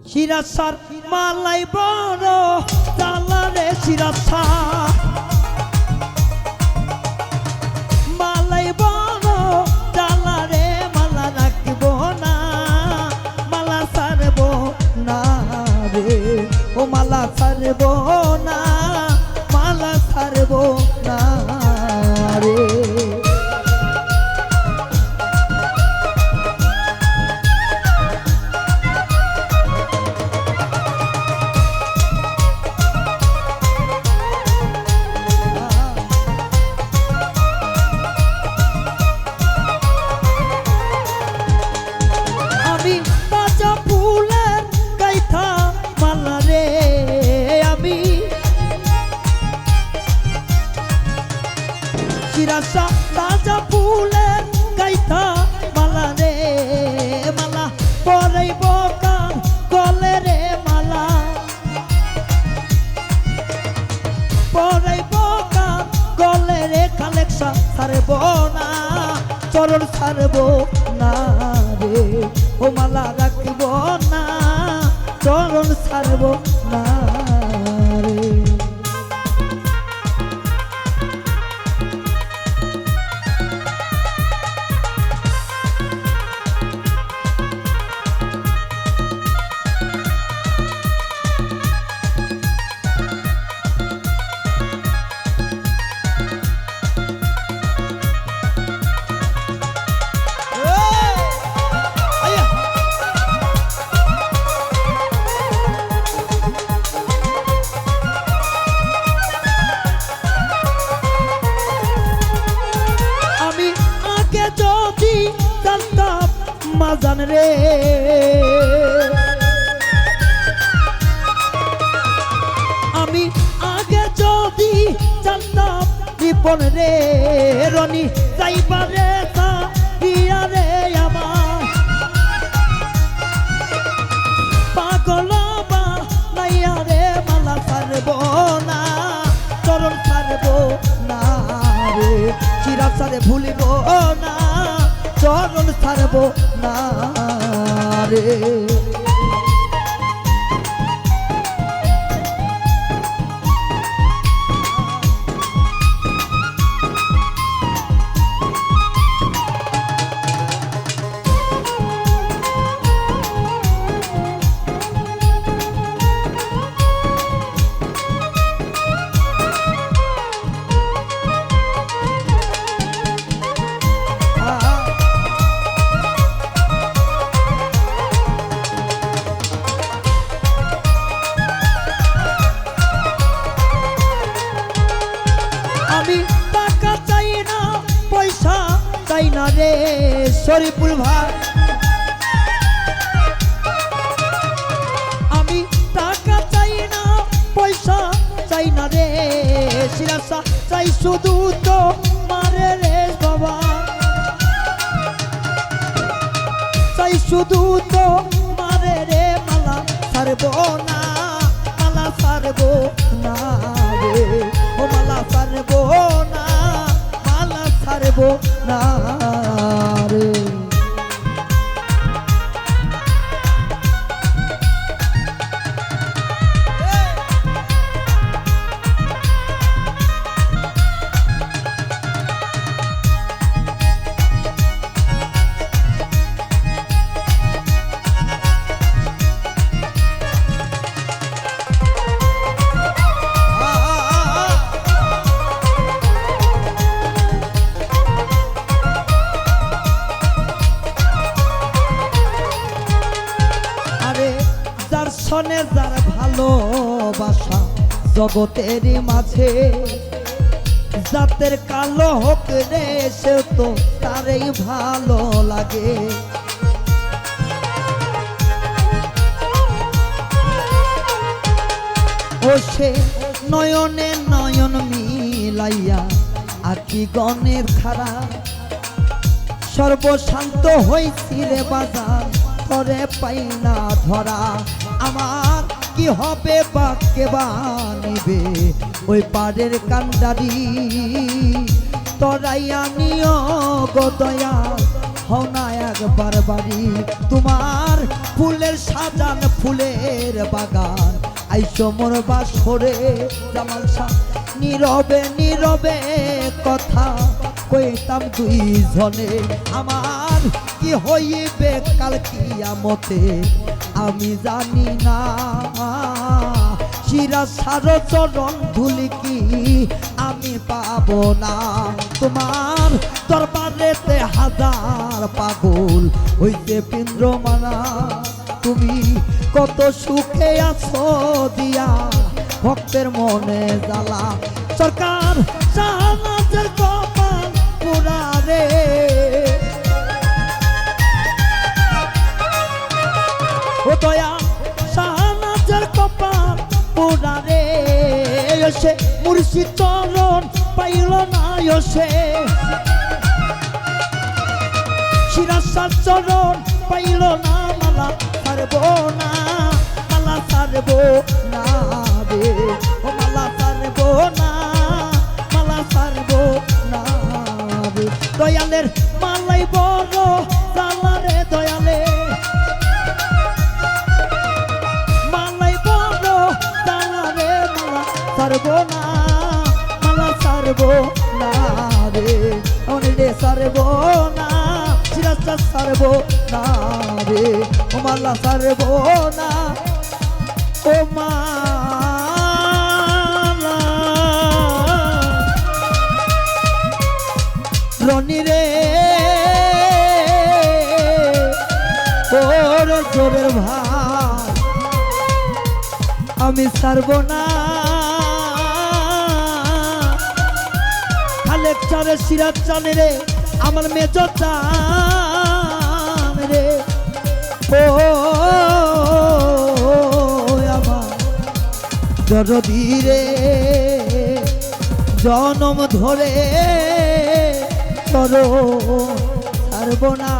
শিরাসার মালাই বড় জালারে শিরাসা মালাই বড় জালারে মালা রাখব না মালা ছাড়ব না রে ও মালা ছাড়ব না মালা ছাড়ব না রে শিরাসা তাজা ফুলের গাইথা মালা রে মালা পরাইব কান গলে রে মালা পরাইব কান গলে রে কালেকশা ছাড়ব না চরণ ছাড়ব না রে ও মালা রাখব না চরণ ছাড়ব না রে জান রে আমি আগে যদি জানতাম বিপন রে রনি যাইবারে তা ইয়া রে আমার পাগল বা নাইয়া রে মালা ছাড়ব না চরণ ছাড়ব না রে চিরাচারে ভুলিব না চরণ ছাড়ব না রে চাই না রে শরীফুল ভাই আমি টাকা চাই না পয়সা চাই না রে শিরাসা চাই শুধু তো মারে রে বাবা চাই শুধু তো মারে রে মালা ছাড়ব না মালা ছাড়ব না রে ও মালা ছাড়ব না মালা ছাড়ব না রে সনে যার ভালোবাসা জগতের মাঝে জাতের কালো হোক রে সে তো তারই ভালো লাগে ও সে নয়নে নয়ন মিলাইয়া আকি গণের খারা সর্বশান্ত হইছি রে বাজার করে পাই না ধরা আমার কি হবে বা কে বানিবে ওই পাড়ের কান্ডারি তরাইয়া নিও গো দয়া হও না একবার বাড়ি তোমার ফুলের সাজান ফুলে ফুলের বাগান আইসো মোর বাসরে জামাল শাহ নীরবে নীরবে কথা কইতাম দুইজনে আমার কি হইবে কাল কিয়ামতে আমি জানি না শিরা সার চরণ ধুলি কি আমি পাবো না তোমার দরবারেতে হাজার পাগল হইতে পিন্দ্র মানা তুমি কত সুখে আছো দিয়া ভক্তের মনে জ্বালা সরকার শাহনাজের কপাল পোড়া রে ও দয়া শাহনাজের কপাল পোড়া রে সে মুর্শিদ চরণ পাইল না সে শিরাসার চরণ পাইল না মালা ছাড়বো না মালা ছাড়বো না রে ও মালা ছাড়বো না মালা ছাড়বো না রে দয়ালের মালাই বড় জালা রে দয়ালে মালাই বড় জালা রে মালা ছাড়বো না মালা ছাড়বো না রে রে ছাড়বো না শিরাসা ছাড়বো না রে ও মালা ছাড়বো না ও মালা রনি রে ওর জোরের ভাই আমি ছাড়বো না খালেক চারে সিরাজ চানে রে আমার মেজর চান রে ও আমার দরদি রে জনম ধরে চলো ছাড়বো না